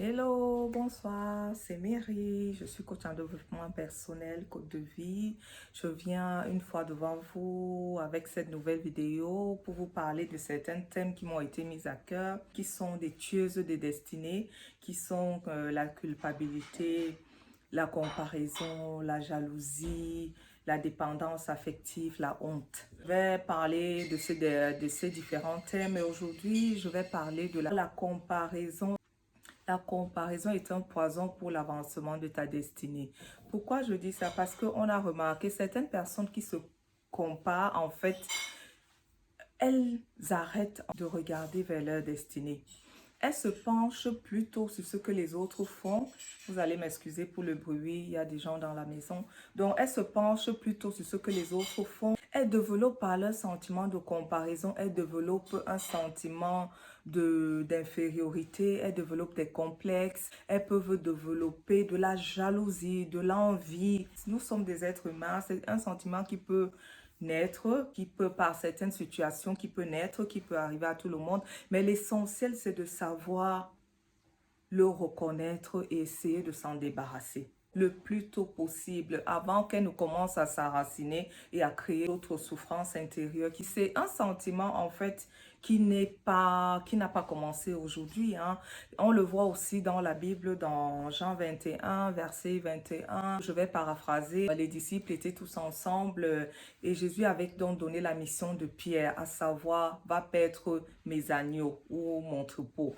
Hello, bonsoir, c'est Mary, je suis coach en développement personnel, coach de vie. Je viens une fois devant vous avec cette nouvelle vidéo pour vous parler de certains thèmes qui m'ont été mis à cœur, qui sont des tueuses de destinée, qui sont la culpabilité, la comparaison, la jalousie, la dépendance affective, la honte. Je vais parler de ces différents thèmes et aujourd'hui, je vais parler de la comparaison. La comparaison est un poison pour l'avancement de ta destinée. Pourquoi je dis ça? Parce qu'on a remarqué certaines personnes qui se comparent, en fait, elles arrêtent de regarder vers leur destinée. Elles se penchent plutôt sur ce que les autres font. Vous allez m'excuser pour le bruit, il y a des gens dans la maison. Donc, elles se penchent plutôt sur ce que les autres font. Elles développent par leur sentiment de comparaison, elles développent un sentiment d'infériorité, elles développent des complexes, elles peuvent développer de la jalousie, de l'envie. Nous sommes des êtres humains, c'est un sentiment qui peut naître, qui peut par certaines situations, qui peut naître, qui peut arriver à tout le monde. Mais l'essentiel, c'est de savoir le reconnaître et essayer de s'en débarrasser le plus tôt possible avant qu'elle ne commence à s'enraciner et à créer d'autres souffrances intérieures. C'est un sentiment en fait qui n'a pas commencé aujourd'hui, hein. On le voit aussi dans la Bible, dans Jean 21, verset 21. Je vais paraphraser. Les disciples étaient tous ensemble et Jésus avait donc donné la mission de Pierre, à savoir, va paître mes agneaux ou mon troupeau.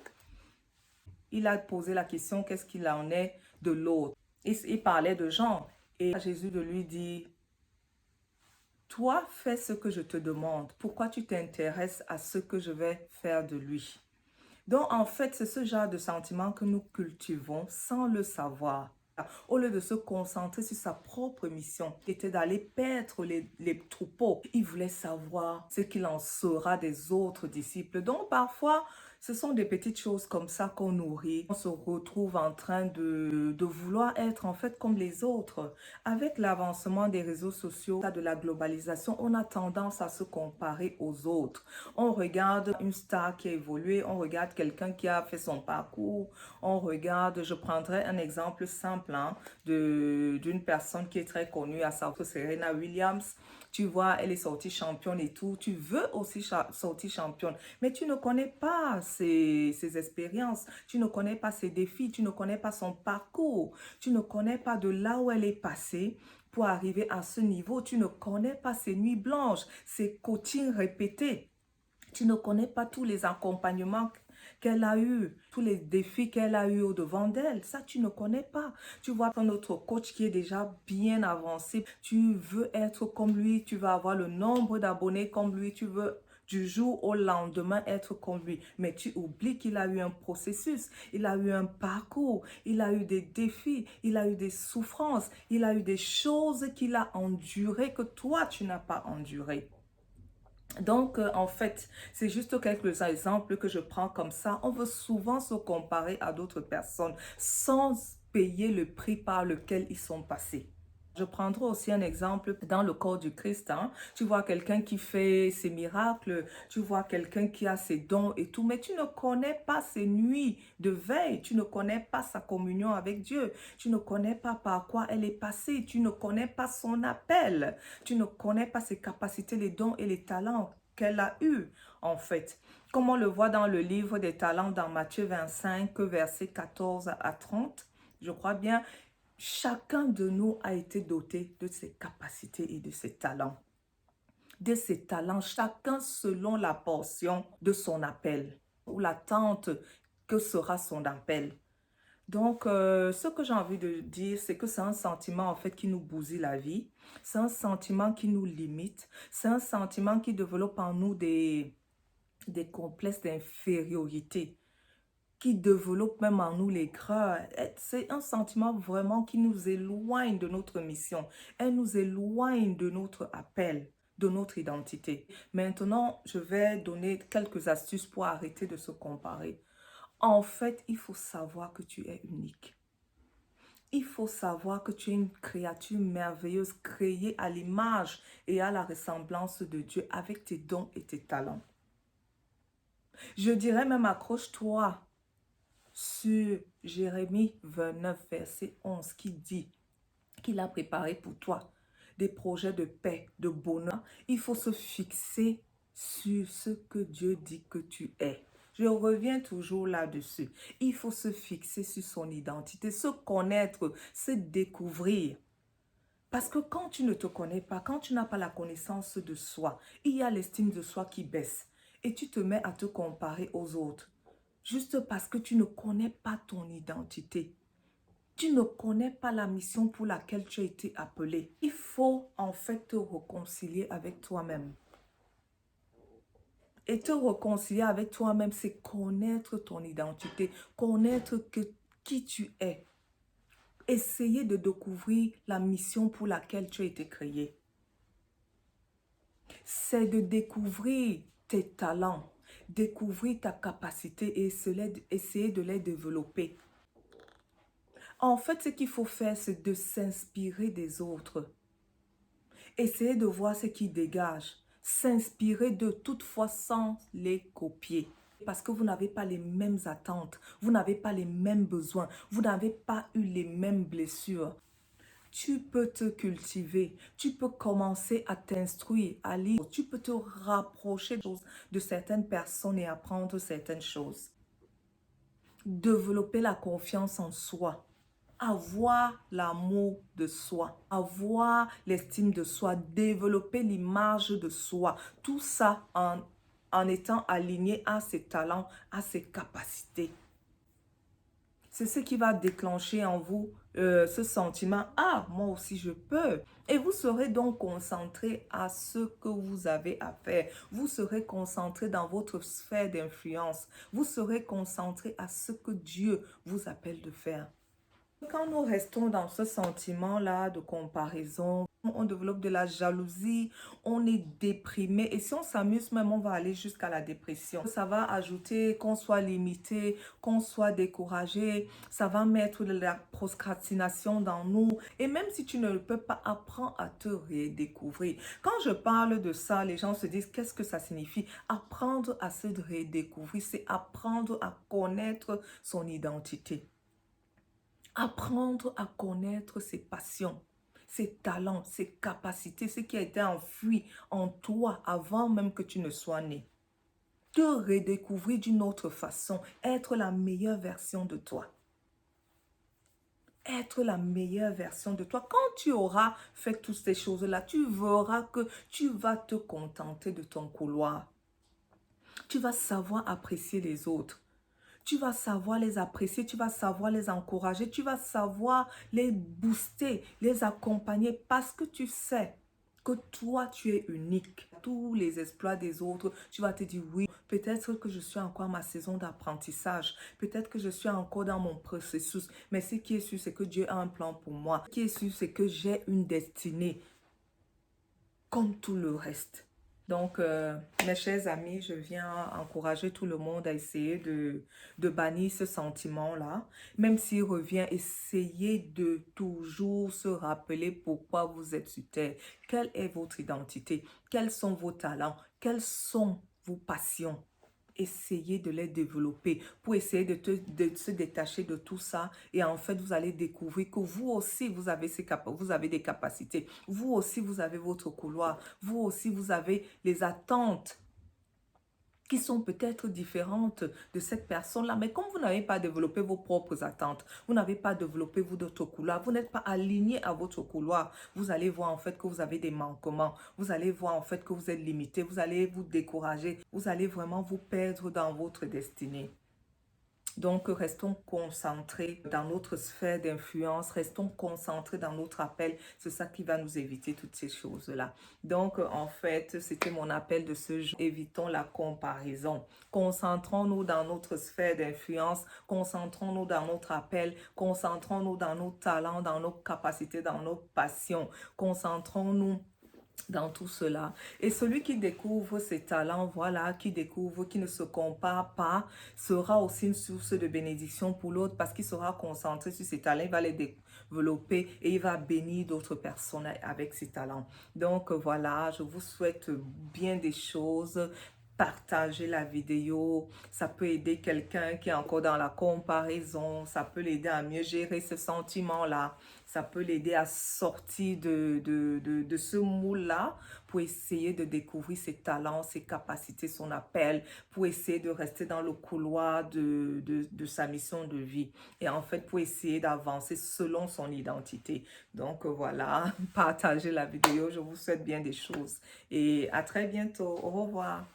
Il a posé la question, qu'est-ce qu'il en est de l'autre? Il parlait de Jean et Jésus de lui dit, toi fais ce que je te demande. Pourquoi tu t'intéresses à ce que je vais faire de lui? Donc en fait, c'est ce genre de sentiment que nous cultivons sans le savoir. Au lieu de se concentrer sur sa propre mission, qui était d'aller paître les troupeaux, il voulait savoir ce qu'il en sera des autres disciples. Donc parfois, ce sont des petites choses comme ça qu'on nourrit. On se retrouve en train de vouloir être en fait comme les autres. Avec l'avancement des réseaux sociaux, de la globalisation, on a tendance à se comparer aux autres. On regarde une star qui a évolué, on regarde quelqu'un qui a fait son parcours, on regarde, je prendrai un exemple simple d'une personne qui est très connue, à savoir Serena Williams. Tu vois, elle est sortie championne et tout. Tu veux aussi sortir championne, mais tu ne connais pas ses expériences, tu ne connais pas ses défis, tu ne connais pas son parcours, tu ne connais pas de là où elle est passée pour arriver à ce niveau. Tu ne connais pas ses nuits blanches, ses coachings répétés. Tu ne connais pas tous les accompagnements qu'elle a eu, tous les défis qu'elle a eu au-devant d'elle. Ça, tu ne connais pas. Tu vois un autre coach qui est déjà bien avancé. Tu veux être comme lui, tu vas avoir le nombre d'abonnés comme lui, tu veux du jour au lendemain être comme lui. Mais tu oublies qu'il a eu un processus, il a eu un parcours, il a eu des défis, il a eu des souffrances, il a eu des choses qu'il a endurées que toi, tu n'as pas endurées. Donc, en fait, c'est juste quelques exemples que je prends comme ça. On veut souvent se comparer à d'autres personnes sans payer le prix par lequel ils sont passés. Je prendrai aussi un exemple dans le corps du Christ, hein. Tu vois quelqu'un qui fait ses miracles, tu vois quelqu'un qui a ses dons et tout, mais tu ne connais pas ses nuits de veille, tu ne connais pas sa communion avec Dieu, tu ne connais pas par quoi elle est passée, tu ne connais pas son appel, tu ne connais pas ses capacités, les dons et les talents qu'elle a eus en fait. Comme on le voit dans le livre des talents dans Matthieu 25, versets 14 à 30, je crois bien. Chacun de nous a été doté de ses capacités et de ses talents. De ses talents, chacun selon la portion de son appel ou l'attente que sera son appel. Donc, ce que j'ai envie de dire, c'est que c'est un sentiment en fait qui nous bousille la vie. C'est un sentiment qui nous limite. C'est un sentiment qui développe en nous des complexes d'infériorité, qui développe même en nous l'aigreur. C'est un sentiment vraiment qui nous éloigne de notre mission. Elle nous éloigne de notre appel, de notre identité. Maintenant, je vais donner quelques astuces pour arrêter de se comparer. En fait, il faut savoir que tu es unique. Il faut savoir que tu es une créature merveilleuse, créée à l'image et à la ressemblance de Dieu avec tes dons et tes talents. Je dirais même accroche-toi sur Jérémie 29, verset 11, qui dit qu'il a préparé pour toi des projets de paix, de bonheur. Il faut se fixer sur ce que Dieu dit que tu es. Je reviens toujours là-dessus. Il faut se fixer sur son identité, se connaître, se découvrir. Parce que quand tu ne te connais pas, quand tu n'as pas la connaissance de soi, il y a l'estime de soi qui baisse. Et tu te mets à te comparer aux autres. Juste parce que tu ne connais pas ton identité. Tu ne connais pas la mission pour laquelle tu as été appelé. Il faut en fait te réconcilier avec toi-même. Et te réconcilier avec toi-même, c'est connaître ton identité, connaître qui tu es. Essayer de découvrir la mission pour laquelle tu as été créé. C'est de découvrir tes talents, découvrir ta capacité et essayer de les développer. En fait, ce qu'il faut faire, c'est de s'inspirer des autres. Essayer de voir ce qui dégage. S'inspirer de toutefois sans les copier. Parce que vous n'avez pas les mêmes attentes, vous n'avez pas les mêmes besoins, vous n'avez pas eu les mêmes blessures. Tu peux te cultiver, tu peux commencer à t'instruire, à lire, tu peux te rapprocher de certaines personnes et apprendre certaines choses. Développer la confiance en soi, avoir l'amour de soi, avoir l'estime de soi, développer l'image de soi, tout ça en étant aligné à ses talents, à ses capacités. C'est ce qui va déclencher en vous ce sentiment, ah, moi aussi je peux. Et vous serez donc concentré à ce que vous avez à faire. Vous serez concentré dans votre sphère d'influence. Vous serez concentré à ce que Dieu vous appelle de faire. Quand nous restons dans ce sentiment-là de comparaison, on développe de la jalousie, on est déprimé et si on s'amuse même, on va aller jusqu'à la dépression. Ça va ajouter qu'on soit limité, qu'on soit découragé, ça va mettre de la procrastination dans nous et même si tu ne le peux pas, apprends à te redécouvrir. Quand je parle de ça, les gens se disent qu'est-ce que ça signifie? Apprendre à se redécouvrir, c'est apprendre à connaître son identité. Apprendre à connaître ses passions, ses talents, ses capacités, ce qui a été enfoui en toi avant même que tu ne sois né. Te redécouvrir d'une autre façon, être la meilleure version de toi. Être la meilleure version de toi. Quand tu auras fait toutes ces choses-là, tu verras que tu vas te contenter de ton couloir. Tu vas savoir apprécier les autres. Tu vas savoir les apprécier, tu vas savoir les encourager, tu vas savoir les booster, les accompagner parce que tu sais que toi, tu es unique. Tous les exploits des autres, tu vas te dire oui, peut-être que je suis encore à ma saison d'apprentissage, peut-être que je suis encore dans mon processus, mais ce qui est sûr, c'est que Dieu a un plan pour moi. Ce qui est sûr, c'est que j'ai une destinée comme tout le reste. Donc, mes chers amis, je viens encourager tout le monde à essayer de bannir ce sentiment-là. Même s'il revient, essayez de toujours se rappeler pourquoi vous êtes sur Terre. Quelle est votre identité? Quels sont vos talents? Quelles sont vos passions? Essayez de les développer pour essayer de se détacher de tout ça. Et en fait, vous allez découvrir que vous aussi, vous avez des capacités. Vous aussi, vous avez votre couloir. Vous aussi, vous avez les attentes qui sont peut-être différentes de cette personne-là. Mais comme vous n'avez pas développé vos propres attentes, vous n'avez pas développé votre couloir, vous n'êtes pas aligné à votre couloir, vous allez voir en fait que vous avez des manquements, vous allez voir en fait que vous êtes limité, vous allez vous décourager, vous allez vraiment vous perdre dans votre destinée. Donc, restons concentrés dans notre sphère d'influence, restons concentrés dans notre appel. C'est ça qui va nous éviter toutes ces choses-là. Donc, en fait, c'était mon appel de ce jour. Évitons la comparaison. Concentrons-nous dans notre sphère d'influence, concentrons-nous dans notre appel, concentrons-nous dans nos talents, dans nos capacités, dans nos passions. Concentrons-nous dans tout cela. Et celui qui découvre ses talents, voilà, qui découvre, qui ne se compare pas, sera aussi une source de bénédiction pour l'autre parce qu'il sera concentré sur ses talents, il va les développer et il va bénir d'autres personnes avec ses talents. Donc voilà, je vous souhaite bien des choses. partager la vidéo. Ça peut aider quelqu'un qui est encore dans la comparaison. Ça peut l'aider à mieux gérer ce sentiment-là. Ça peut l'aider à sortir de ce moule-là pour essayer de découvrir ses talents, ses capacités, son appel, pour essayer de rester dans le couloir de sa mission de vie. Et en fait, pour essayer d'avancer selon son identité. Donc voilà, partagez la vidéo. Je vous souhaite bien des choses. Et à très bientôt. Au revoir.